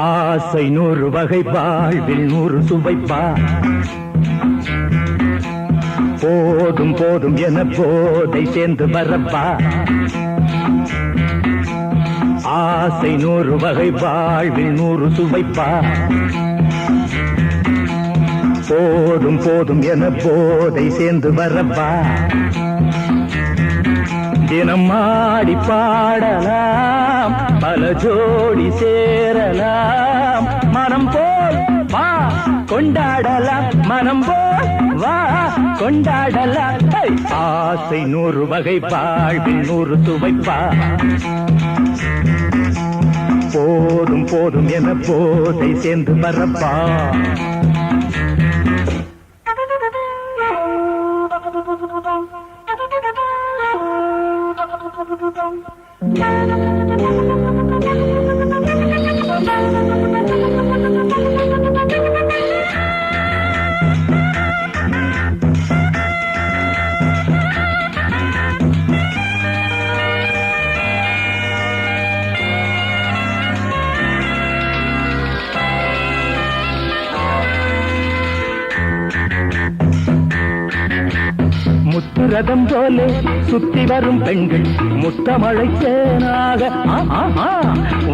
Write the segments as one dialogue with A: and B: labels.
A: ஆசை 100 வகை வாழ்வில் 100 சுவைப்பா போதும் போதும் என போதை சேர்ந்து வரப்பா ஆசை 100 வகை வாழ்வில் 100 சுவைப்பா போதும் போதும் என போதை சேர்ந்து வரப்பா தினம் ஆடி பாடலாம் பல ஜோடி சேரலாம் மனம் போல் வா கொண்டாடலாம் மனம் போல் வா கொண்டாடலாம் ஆசை 100 வகை வாழ்வில் 100 சுவைப்பா போதும் போதும் என போதை சேர்ந்து வரப்பா முத்துரதம் போலே சுத்தி வரும் பெண்கள் முத்தமழை தேனாக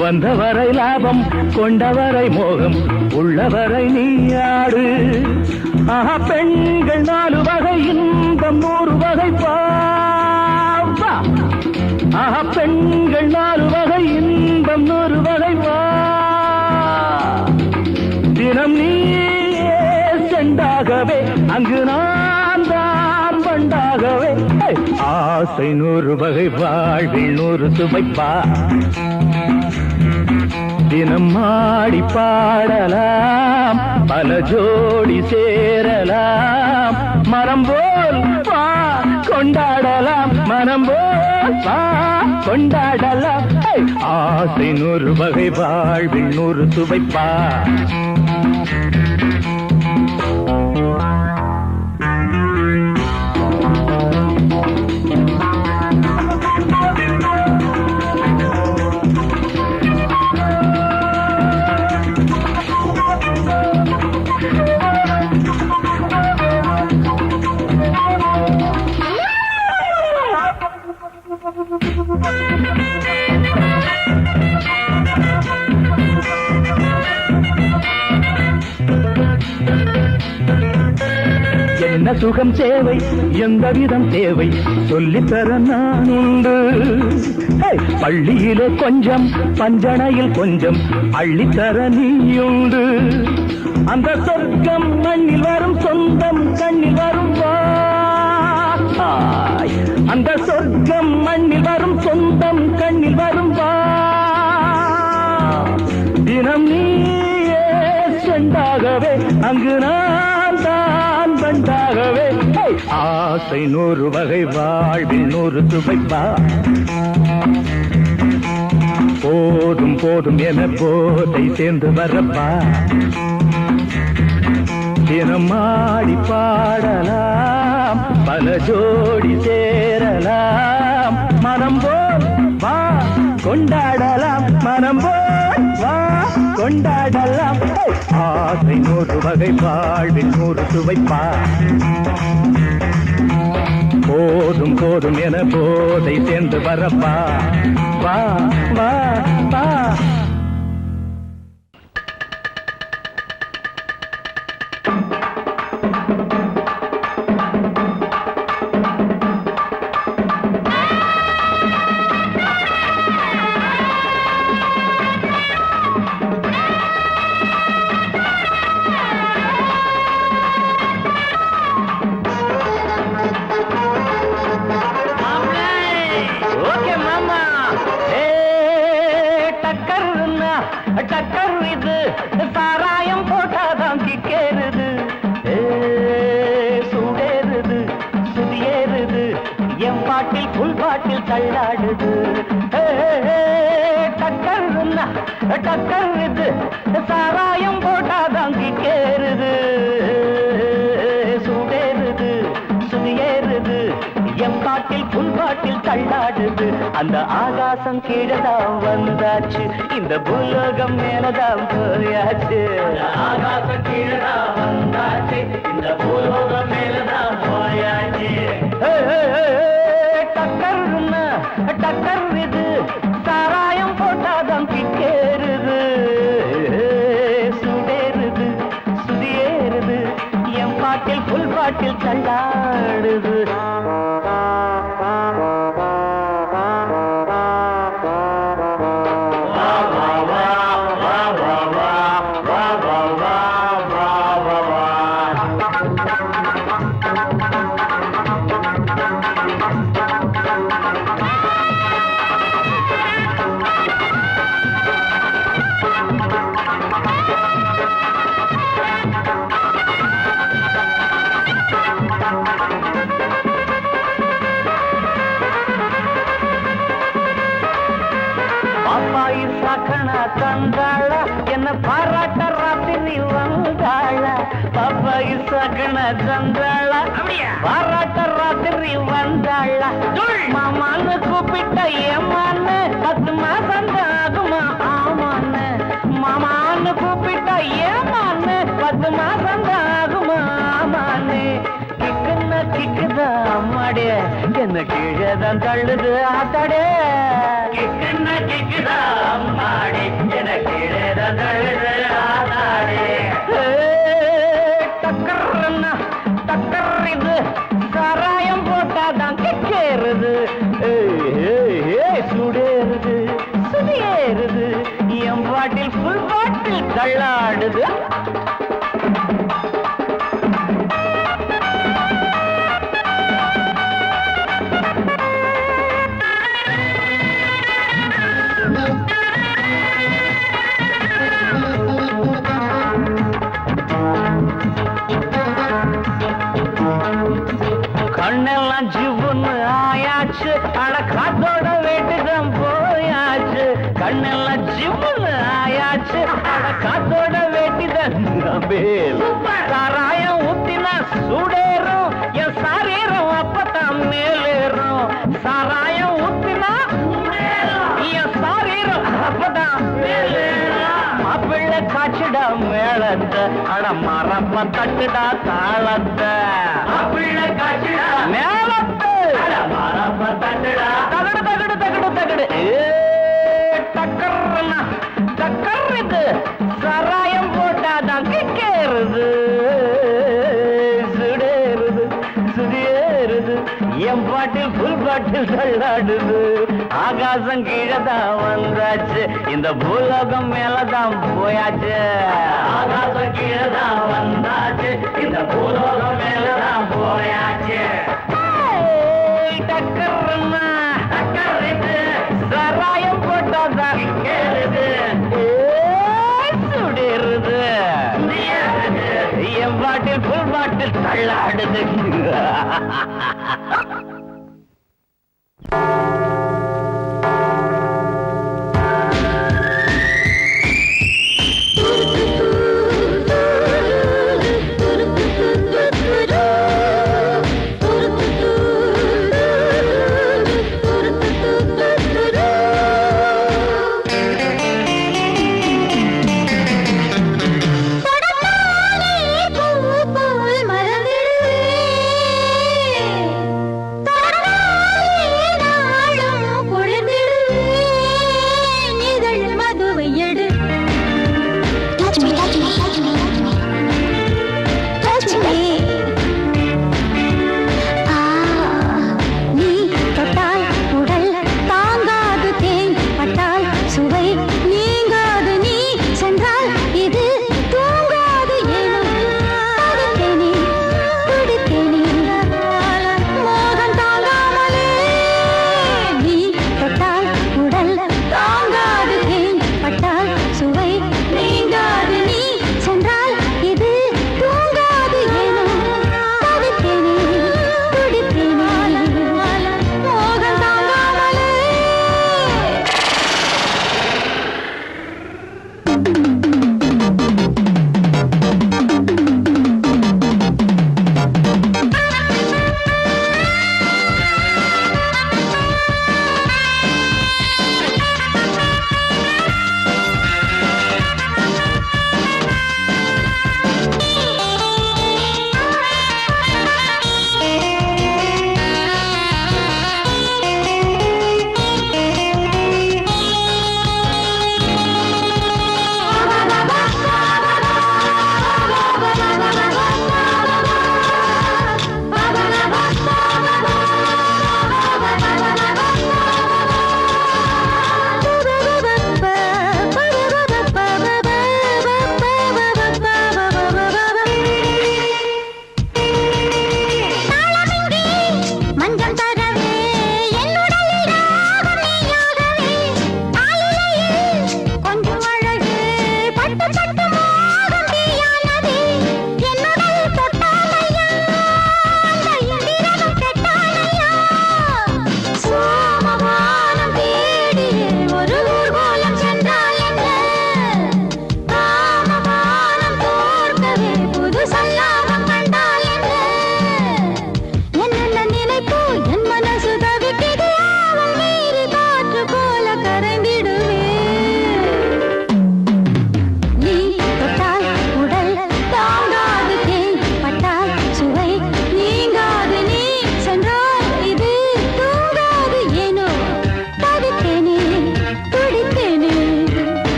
A: வந்தவரை லாபம் கொண்டவரை மோகம் உள்ளவரை நீயாடு பெண்கள் 4 வகை இன்பம் 100 வகை பாவா பெண்கள் 4 வகை இன்பம் 100 வகை வா தினம் நீ செண்டாகவே அங்கு நான் தான் வண்டாகவே ஆசை 100 வகை வாழ்வில் 100 சுவைப்பா தினம் ஆடி பாடலாம் பல ஜோடி சேரலாம் மனம் போல் வா கொண்டாடலாம் மனம் போல் வா கொண்டாடலாம் ஆசை 100 வகை வாழ்வில் 100 சுவைப்பா என்ன சுகம் தேவை எந்த விதம் தேவை சொல்லித்தர நான் உண்டு பள்ளியிலே கொஞ்சம் பஞ்சனையில் கொஞ்சம் அள்ளித்தர நீயுண்டு அந்த சொர்க்கம் மண்ணில் வரும் சொந்தம் கண்ணில் வரும் அந்த சொர்க்கம் மண்ணில் வரும் சொந்தம் கண்ணில் வரும் வா தினம் நீயே செண்டாகவே அங்கு நான் தான் பண்டாகவே ஆசை 100 வகை வாழ்வில் 100 சுவைப்பா போதும் போதும் என போதை சேர்ந்து வரப்பா தினம் ஆடி பாடலாம் பல ஜோடி சேரலாம் மனம் போல் வா கொண்டாடலாம் மனம் போல் வா கொண்டாடலாம் ஆசை 100 வகை வாழ்வில் 100 சுவைப்பா போதும் போதும் என போதை சேர்ந்து வரப்பா வா வா வா டக்கர் இது சாராயம் போட்டாதான் கிக்கேறுது சூடேறுது சுதியேறுது என் பாட்டில் புல் பாட்டில் தள்ளாடுது டக்கர் இது சாராயம் போட்டாதான் கிக்கேறுது சூடேறுது சுதியேறுது என் பாட்டில் புல் பாட்டில் தள்ளாடுது அந்த ஆகாசம் கீழதான் வந்தாச்சு இந்த பூலோகம் மேலதான் போயாச்சு ஆகாசம் கீழதான் வந்தாச்சு இந்த பூலோகம் மேலதான் போயாச்சு டக்கர் இது சாராயம் போட்டாதான் கிக்கேறுது சுடேறுது சுதியேறுது என் பாட்டில் புல் பாட்டில் தள்ளாடுது தந்தாள என்ன பாராட்ட ராத்திரி வந்தாள பாப்பாயி சகன தந்தாள பாராட்ட ராத்திரி வந்தாள மாமான்னு கூப்பிட்ட ஏமான்னு 10 மாசம் ஆகுமா ஆமான்னு மாமான்னு கூப்பிட்ட ஏமான்னு 10 மாசம் ஆகுமா ஆமான்னு கிக்குன்னா கிக்குதா அம்மாடே என்ன கீழேதான் தள்ளுது ஆத்தாடே கிக்குன்னா கிக்குதா அம்மாடே என்ன கீழேதான் தள்ளுது ஆத்தாடே டக்கர் இது சாராயம் போட்டாதான் கிக்கேறுது சுடேறுது சுதியேறுது என் பாட்டில் புல் பாட்டில் தள்ளாடுது கண்ணெல்லாம் ஜிவ்வுன்னு ஆயாச்சு அட காத்தோட வேட்டுதான் போயாச்சு கண்ணெல்லாம் ஜிவ்வுன்னு ஆயாச்சு அட காத்தோட வேட்டுதான் சாராயம் ஊத்தினா சூடேறும் என் சாரீரம் அப்பதான் மேலேறும் சாராயம் ஊத்தினா என் சாரீரம் அப்பதான் மேலேறும் மாப்பிள்ளை காய்ச்சிடா மேளத்தை அட மரப்ப தட்டுடா தாளத்தை மாப்பிள்ளை காய்ச்சிடா மேளத்தை அட மரப்ப தட்டுடா தகடு தகடு தகடு தகடு டக்கர் இது சாராயம் போட்டாதான் கிக்கேறுது சுடேறுது சுதியேறுது என் பாட்டில் புல் பாட்டில் தள்ளாடுது ஆகாசம் கீழதான் வந்தாச்சு இந்த பூலோகம் மேலதான் போயாச்சு ஆகாசம் கீழதான் வந்தாச்சு இந்த பூலோகம் மேலதான் போயாச்சு
B: டக்கர்னா டக்கர்றது சராயம் போட்டாதான் கேளுது சுடிருது என் பாட்டில் புல் பாட்டில் தள்ளாடுது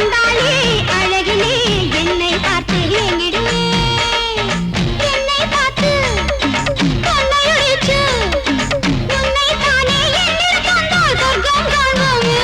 C: அந்தாளி அழகிலே என்னை பார்த்து எங்கிடுமே என்னை பார்த்து கொள்ளையடிச்சு உன்னை தானே என்னில் கொண்டால் சொர்க்கம் காண்போமே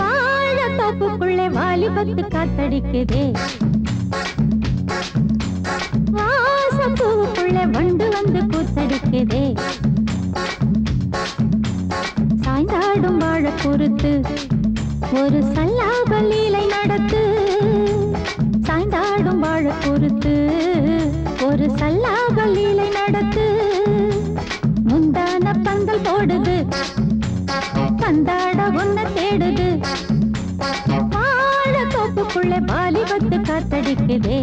C: வாழத்தோப்புக்குள்ளே வாலிபத்து காத்தடிக்குதே வாசப்பூவுக்குள்ளே வண்டு வந்து கூத்தடிக்குதே சாய்ந்தாடும் வாழ பொறுத்து ஒரு சல்லாப லீலை நடத்து சாய்ந்தாடும் வாழ பொறுத்து ஒரு சல்லாப லீலை நடத்து முந்தான பந்தல் போடுது பந்தாட ஒன்ன தேடுது வாழ தோப்புக்குள்ளே வாலிபத்து காத்தடிக்குதே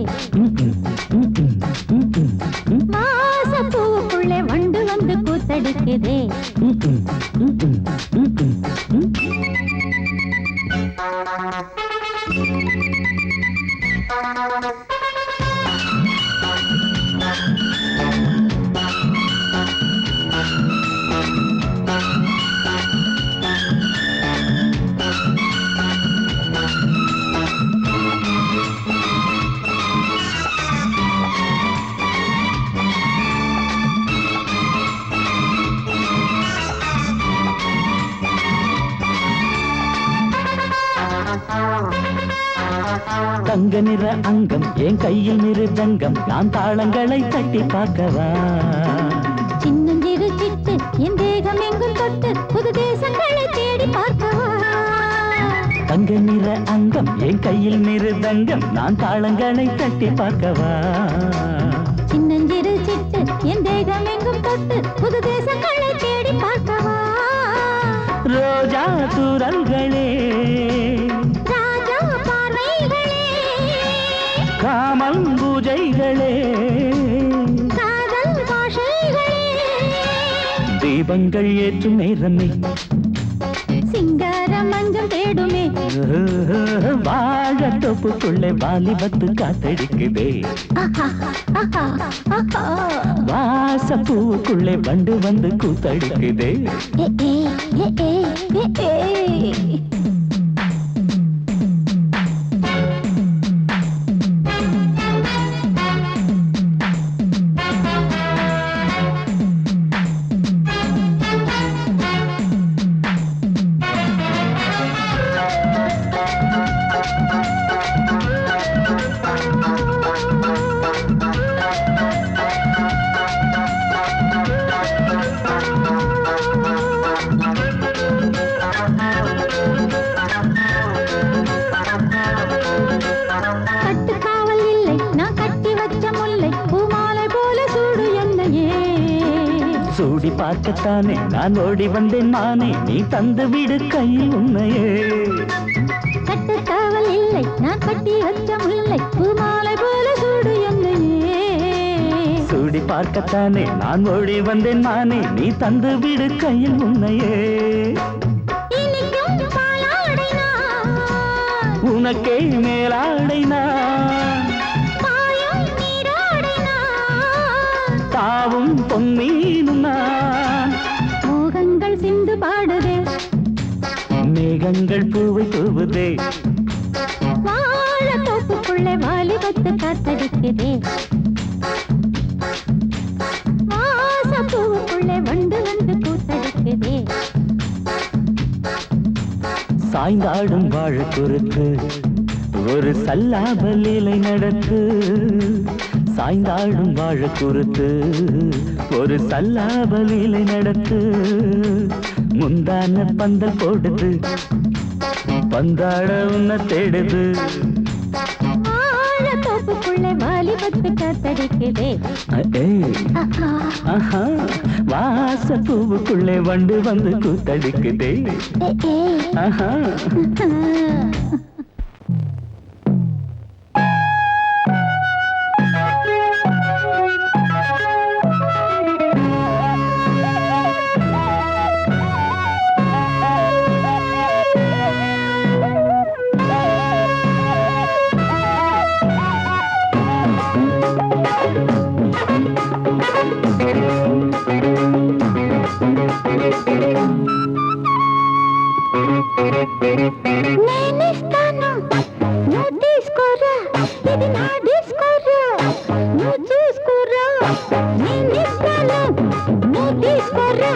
C: வாசப்பூவுக்குள்ளே வண்டு வந்து கூத்தடிக்குதே
A: தங்க நிற அங்கம் என் கையில் மிருதங்கம் நான் தாளங்களை தட்டி பார்க்கவா
C: சின்னஞ்சிறு சிட்டு என் தேகம் எங்கும் தொட்டு புது தேசங்களை தேடி பார்க்கவா
A: தங்க நிற அங்கம் என் கையில் மிருதங்கம் நான் தாளங்களை தட்டி பார்க்கவா
C: சின்னஞ்சிறு சிட்டு என் தேகம் எங்கும் தொட்டு புது தேசங்களை தேடி பார்க்கவா
A: ரோஜா தூரல்களே
C: ராஜா பார்வைகளே
A: காமல் பூஜைகளே
C: காதல் பாஷைகளே
A: தீபங்கள் ஏற்றும் நேரமே
C: சிங்கார மஞ்சள் தேடுமே
A: வாழ தொப்புக்குள்ளே வாலிபத்து காத்தடிக்குதே வாசப்பூவுக்குள்ளே வண்டு வந்து கூத்தடிக்குதே
C: கட்டுக்காவல் இல்லை நான் கட்டி வச்ச முல்லை பூமாலை போல சூடு என்னையே
A: சூடி பார்க்கத்தானே நான் ஓடி வந்தேன் மானே நீ தந்து விடு கையில் உன்னையே
C: கட்டுக்காவல் இல்லை நான் கட்டி வச்ச முல்லை பூமாலை போல சூடு என்னையே
A: சூடி பார்க்கத்தானே நான் ஓடி வந்தேன் மானே நீ தந்து விடு கையில் உன்னையே
C: இனிக்கும் பாலாடை நான்
A: உனக்கே மேலாடை நான்
C: பாயும் நீராடை நான்
A: தாவும் பொன்னீனும் நான்
C: மோகங்கள் சிந்து பாடுதே
A: மேகங்கள் பூவை தூவுதே
C: வாழ தோப்புக்குள்ளே வாலிபத்து காத்தடிக்குதே வாசப்பூவுக்குள்ளே வண்டு வந்து கூத்தடிக்குதே
A: சாய்ந்தாடும் வாழ குறுக்கு ஒரு சல்லாப லீலை நடத்து சாய்ந்தாடும் வாழ குறுக்கு ஒரு சல்லாப லீலை நடத்து முந்தான பந்தல் போடுது பந்தாட உன்ன தேடுது
C: வாழ தோப்புக்குள்ளே வாலிப கொத்து காத்தடிக்குதே. ஆஹா.
A: ஆஹா வாச பூவுக்குள்ளே வண்டு வந்து கூத்தடிக்குதே. ஆஹா
C: నేనిస్తాను నువ్వు తీసుకోరా, ఇది నా డిస్కోరా, నువ్వు చూసుకోరా. నేనిస్తాను నువ్వు తీసుకోరా,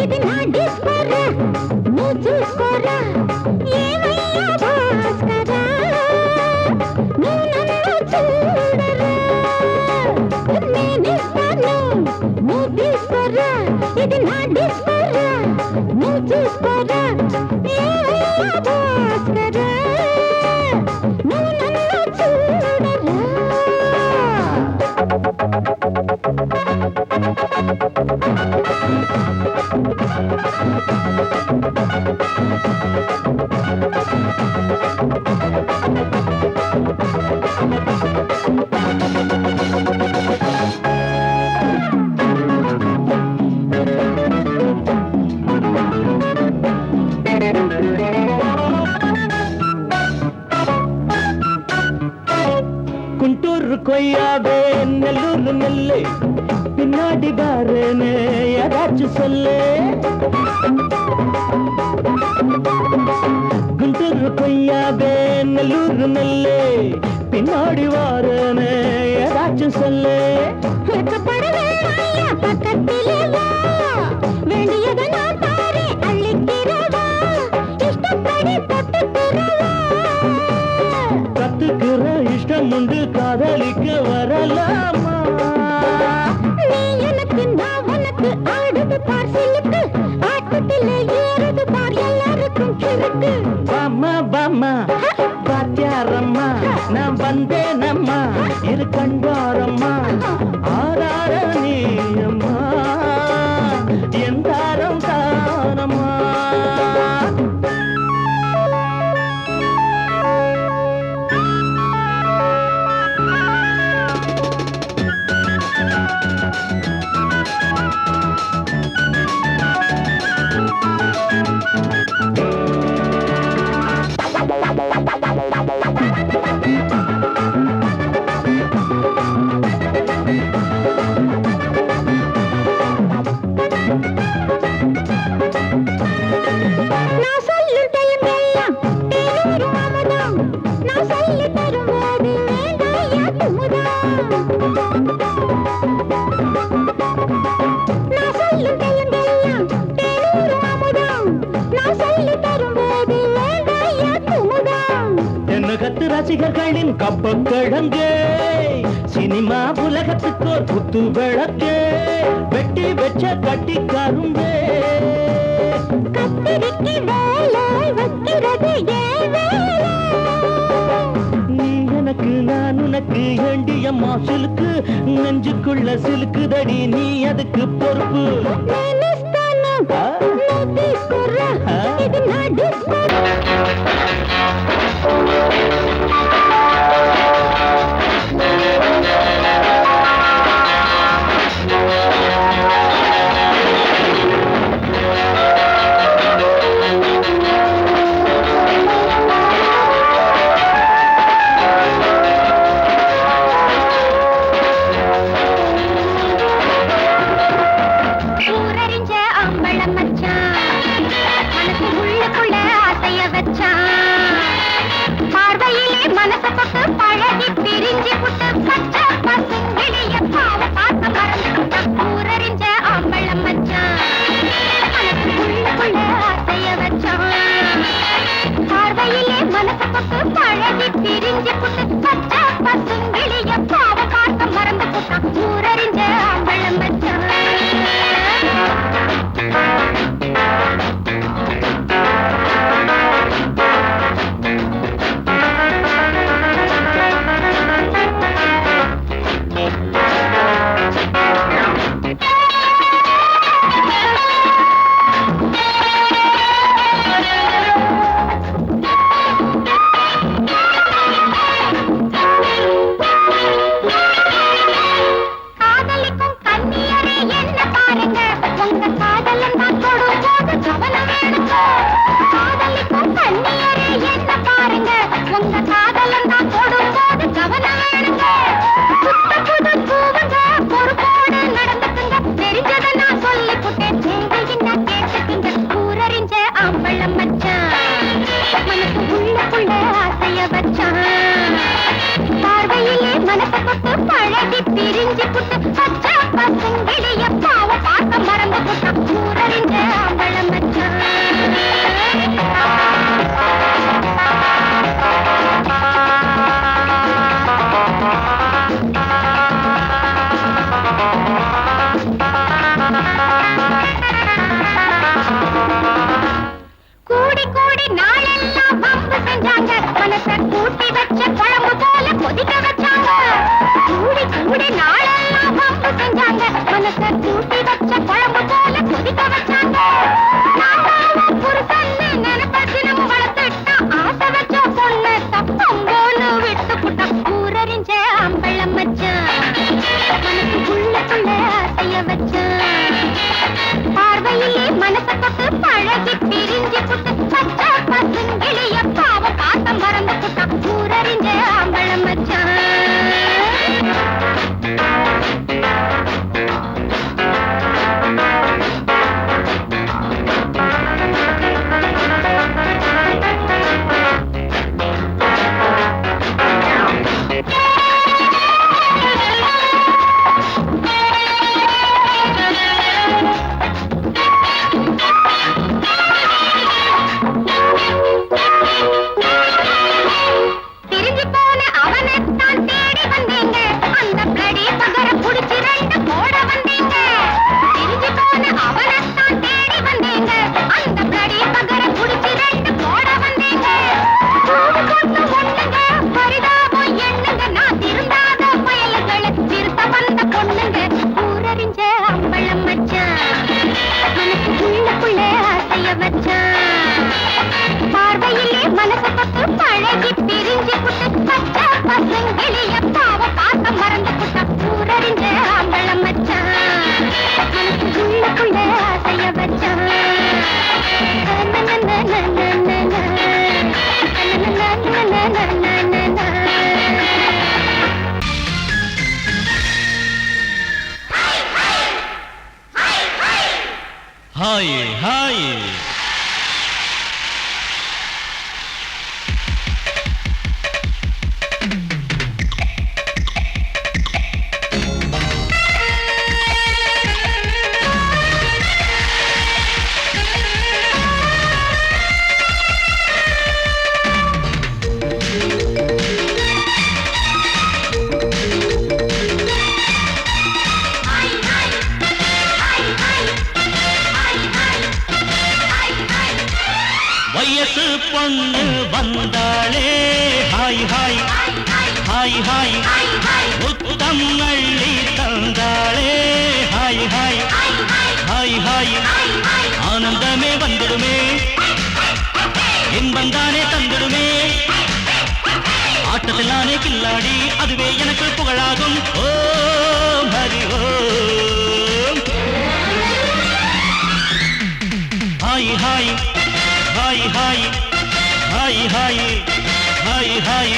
C: ఇది నా డిస్కోరా, నువ్వు చూసుకోరా. ఏమయ్యా భాస్కరా, నువ్వు నన్ను చూడరా. నేనిస్తాను నువ్వు తీసుకోరా, ఇది నా డిస్కోరా, నువ్వు చూసుకోరా. ఏమయ్యా భాస్కరా, నువ్వు నన్ను చూడరా.
A: குண்டூர் கொய்யாவே நெல்லூர் நெல்லை பின்னாடி பாருன்னு ஏதாச்சும் சொல்லு. குண்டூர் கொய்யாவே நெல்லூர் நெல்லை பின்னாடி வாருன்னு ஏதாச்சும் சொல்லு.
C: வெட்கப்படவேண்டாயா, பக்கத்திலே வா. வேண்டியதை நான் தாரேன், அள்ளிக்கிறவா. இஷ்டப்படி தொட்டுக்கிறவா.
A: கத்துக்கிற இஷ்டம் உண்டு காதலிக்க வரலாமா?
C: நீ எனக்கு நான் உனக்கு ஆடுது பார் சிலுக்கு. ஆட்டத்திலே ஏறுது பார் எல்லாருக்கும் கிறுக்கு.
A: பாமா பாமா பாத்தியாரம்மா நான் வந்தேனம்மா இரு கண்பாரம்மா. ஆரார நீயம்மா எந்தாரம் தானம்மா.
C: நான் சொல்லும் தெலுங்கெல்லாம் தேனூரும் அமுதம். நான் சொல்லித் தரும்போது வேண்டாயா குமுதம். நான் சொல்லும் தெலுங்கெல்லாம் தேனூரும் அமுதம். நான் சொல்லித் தரும்போது வேண்டாயா குமுதம்.
A: என்ன கத்து ரசிகர்களின் கப்பக்கிழங்கே சினிமா உலகத்துக்கோர் புத்து விளக்கே வெட்டி வச்ச கட்டி கரும்பே.
C: கத்திரிக்கு வேலை வைக்கிறது ஏன் வேலை?
A: நீ எனக்கு நான் உனக்கு ஏண்டியம்மா சிலுக்கு நெஞ்சுக்குள்ள சிலுக்குதடி நீ அதுக்கு பொறுப்பு.
C: నేనిస్తాను నువ్వు తీసుకోరా, ఇది నా డిస్కోరా. ஊரறிஞ்ச ஆம்பள மச்சான், மனசு உள்ளுக்குள்ள பிரிஞ்சு புட்டு பச்சை பசுங்கிளிய பாவ பார்க்க மறந்து புட்ட ஊரறிஞ்ச அம்பளம் மச்சான் கூடி கூடி நாளெல்லாம் பம்பு செஞ்சாங்க மனச கூட்டி வச்ச குழம்பு போல கொதிக்க வச்சாங்க கூடி கூடி நாளெல்லாம் பம்பு செஞ்சாங்க மனச கூட்டி வச்ச குழம்பு போல கொதிக்க வச்சாங்க புருஷன்னு நினைப்பதினம் வளர்த்துட்டா ஆசை வச்ச பொண்ணு தப்பம்போன்னு விட்டு புட்டா ஊரறிஞ்ச அம்பளம் மச்சான் மனசுக்குள்ள ஆசைய வச்சான் பார்வையிலே மனச தொட்டு பழகி பிரிஞ்சு புட்டு பச்சை பசுங்கிளிய பாவ பார்த்த மறந்து புட்டா ஊரறிஞ்ச அம்பளம் மச்சான் பிரிஞ்சு போன அவனைத்தான் தேடி வந்தீங்க அந்த பிளடி பகர புடிச்சு ரெண்டு போட வந்தீங்க பிரிஞ்சு போன அவனைத்தான் தேடி வந்தீங்க அந்த பிளடி பகர புடிச்சு ரெண்டு போட வந்தீங்க கூடு கொண்டு ஒண்ணுங்க பரிதாபம் எண்ணுங்க நான் திருந்தாத பயல்களை திருத்த வந்த பொண்ணுங்க ஊரறிஞ்ச அம்பளம் மச்சான் மனசுக்குள்ள ஆசைய வச்சான் பார்வையிலே மனச தொட்டு பழகி பிரிஞ்சு புட்டு பச்சை பசுங்கிளிய பாவ பார்க்க மறந்து புட்டா ஊரறிஞ்ச அம்பளம் மச்சான் மனசுக்குள்ள ஆசைய வச்சான்
A: ஹாய் ஹாய் வயசு பொண்ணு வந்தாளே ஹாய் ஹாய் ஹாய் ஹாய் முத்தம் அள்ளி தந்தாளே ஹாய் ஹாய் ஹாய் ஹாய் ஆனந்தமே வந்துடுமே இன்பந்தானே தந்துடுமே ஆட்டத்தில் நானே கில்லாடி அதுவே எனக்கு புகழாகும் Om Hari Om hi hi hi hi hi hi hi hi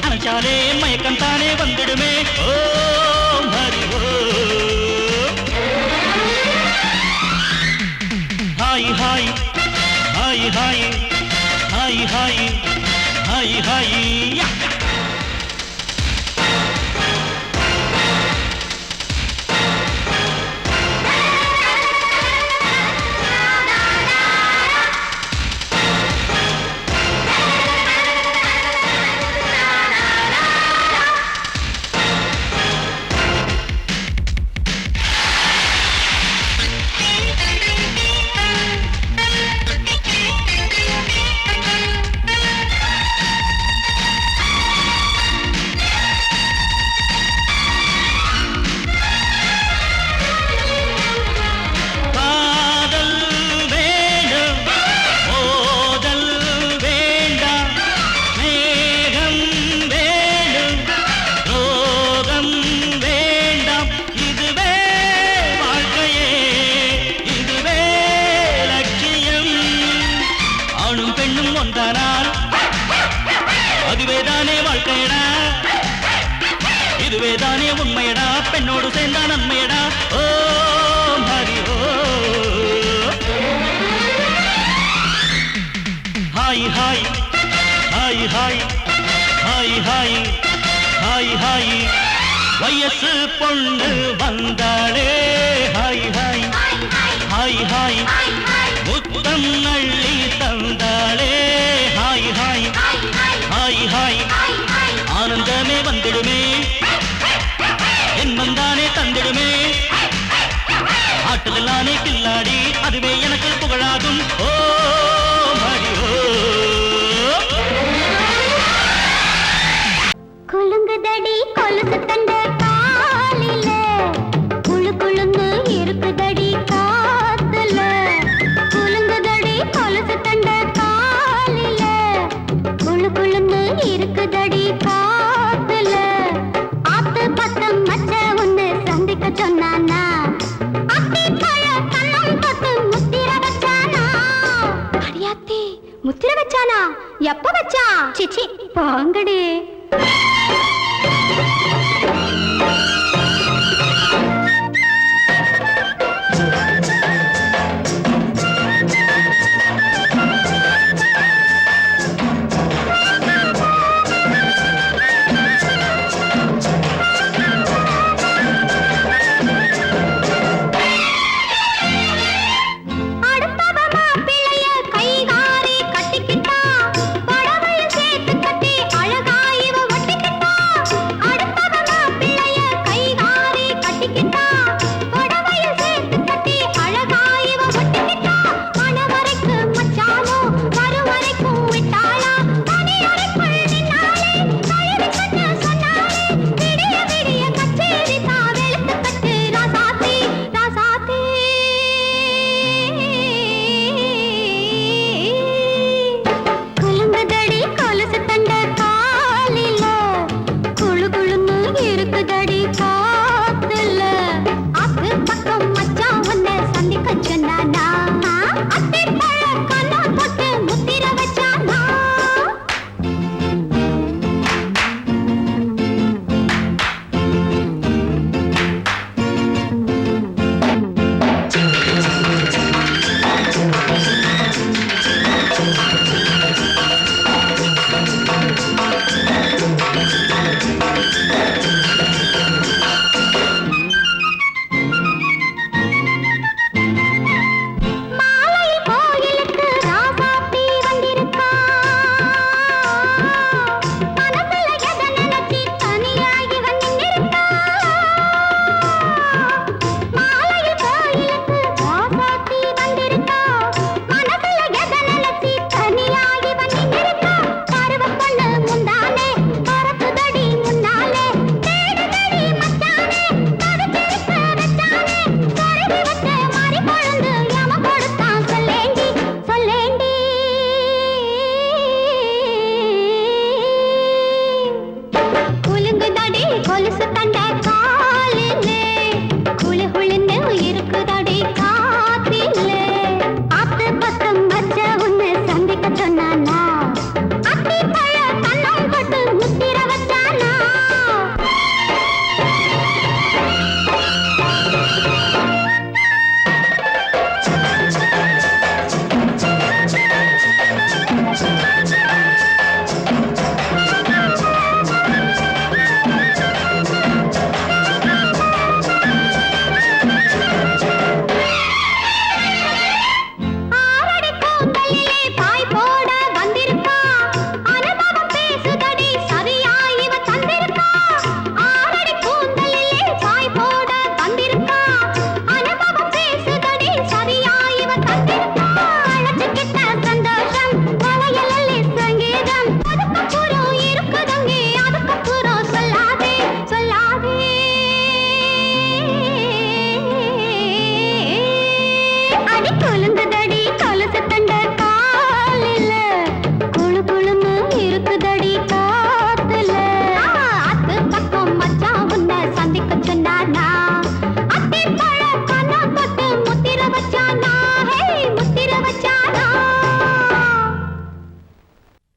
A: நினைச்சாலே மயக்கம் தானே வந்துடுமே Om Hari Om hi hi hi hi hi hi hi hi தானே உண்மையடா பெண்ணோடு சேர்ந்தா நன்மையடா ஓ ஹரி ஓ hi hi hi hi hi hi hi hi வயசு பொண்ணு வந்தாளே ஹாய் ஹாய் ஹாய் ஹாய் முத்தம் Nalli தந்தாளே hi hi hi hi ஆனந்தமே வந்திடுமே என் வந்தானே தந்திடுமே ஆட்டதெல்லானே கில்லாடி அதுவே எனக்கு புகழாகும் ஓ மடி ஓ
C: குலுங்குதடி கொலுசு தண்ட காலில குளு குளுன்னு இருக்குதடி காத்துல குலுங்குதடி கொலுசு தண்ட காலில குளு குளுன்னு இருக்குதடி காத்துல ஆத்து பக்கம் மச்ச ஒண்ணு சந்திக்க சொன்னானா அத்தி பழ கண்ணம் தொட்டு முத்திர வச்சானா அடியாத்தி முத்திர வச்சானா எப்ப வச்சான் சிச்சி பாங்கடி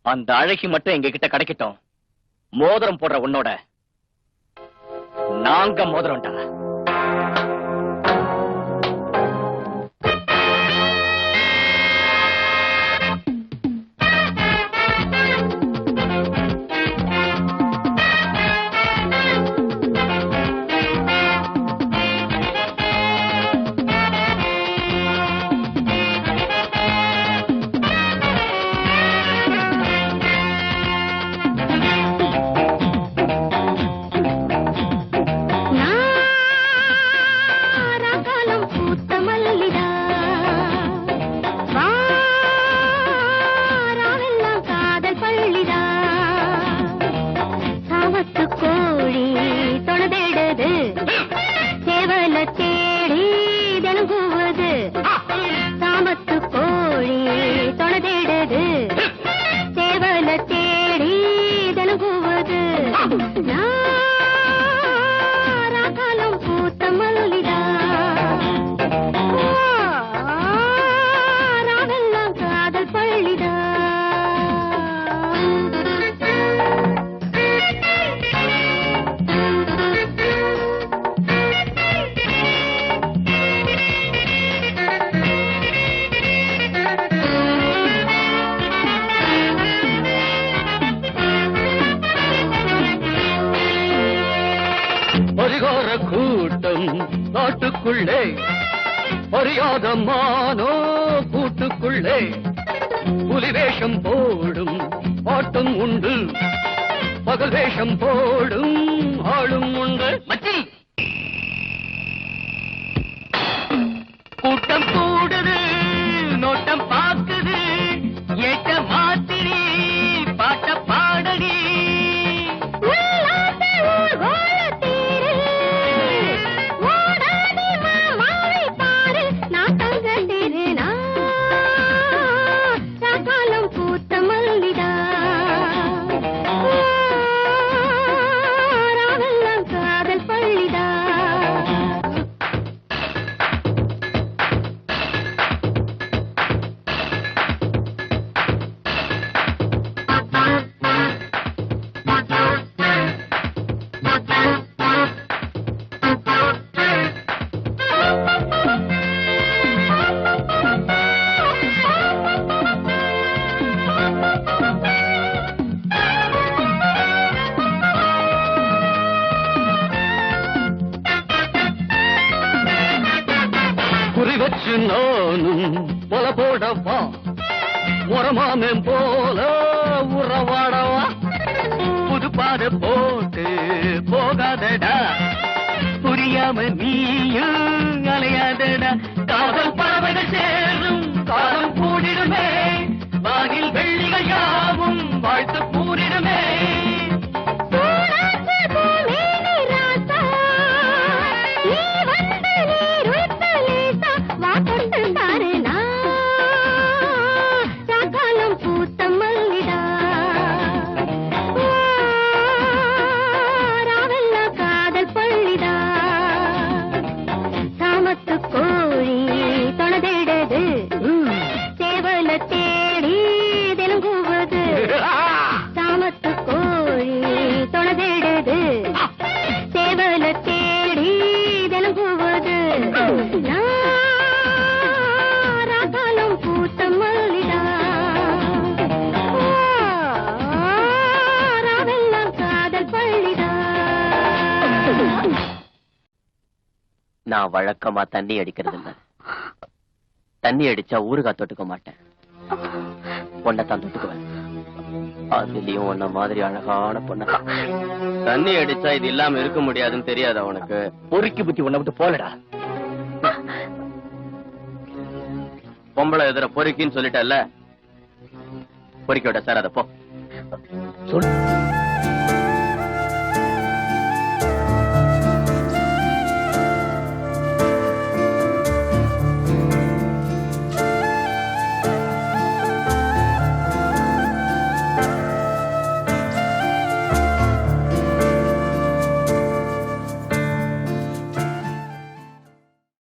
B: அந்த அழகி மட்டும் எங்க கிட்ட கிடைக்கட்டும். மோதிரம் போடுற உன்னோட நாங்க மோதிரம்டா.
C: நாராகாலம் பூத்த மல்லிதா வாராவெல்லாம் காதல் பள்ளிதா சாமத்து கோழி தொலைதேடுது சேவல தேடி தினங்குவது சாமத்து கோழி தொலைதேடுது சேவல தேடி தினங்குவது நாராகாலம் பூத்த மல்லிதா வாராவெல்லாம் காதல் பள்ளிதா
B: பரிகார கூட்டம் நாட்டுக்குள்ளே அறியாத மானோ கூட்டுக்குள்ளே புலி வேஷம் போடும் ஆட்டம் உண்டு பகல் வேஷம் போடும் ஆளும் உண்டு. மச்சி கூட்டம் கூடுது நோட்டம் பாக்குது ஏட்ட மாத்திரி பாட்ட பாடடி.
C: உள்ளாத ஊர்வலத்தீரு, ஓடாதே மாமாவை பாரு, நான் தங்கத்தீரு, நாராகாலம் பூத்த மல்லிதா வாராவெல்லாம் காதல் பள்ளிதா
B: குறி வச்சு நானும் பொல போடவா உரமாமேன் போல உறவாடவா புது பாத போட்டு போகாதடா புரியாம நீயும் அலையாதடா காதல் பறவைகள் சேரும் காலம் கூடிடுமே வானில் வெள்ளிகள் யாவும் வாழ்த்து கூறிடுமே.
C: பூராச பூமேனி ராசா, நீ வந்து நீருத்த லேசா, வா கொண்டு பாரு நாராகாலம் பூத்த மல்லிதா வாராவெல்லாம் காதல் பள்ளிதா சாமத்து கோழி தொலைதேடுது சேவல தேடி தினங்குவது சாமத்து கோழி தொலைதேடுது சேவல தேடி தினங்குவது நாராகாலம் பூத்த மல்லிதா வாராவெல்லாம் காதல் பள்ளிதா
D: நான் வழக்கமா தண்ணி அடிக்கிறது இல்ல. தண்ணி அடிச்சா ஊறுகாய் தொட்டுக்க மாட்டேன். பொண்ணத்தான் தொட்டுக்குவேன். அதுலயும் உன்ன மாதிரி அழகான பொண்ண தண்ணி அடிச்சா இது இல்லாம இருக்க முடியாதுன்னு தெரியாது அவனுக்கு.
B: பொறுக்கி புத்தி உன்னை விட்டு போலடா.
D: பொம்பளை எதிர பொறுக்கின்னு சொல்லிட்டல்ல, பொறுக்கியோட சார் அத போ
B: சொல்.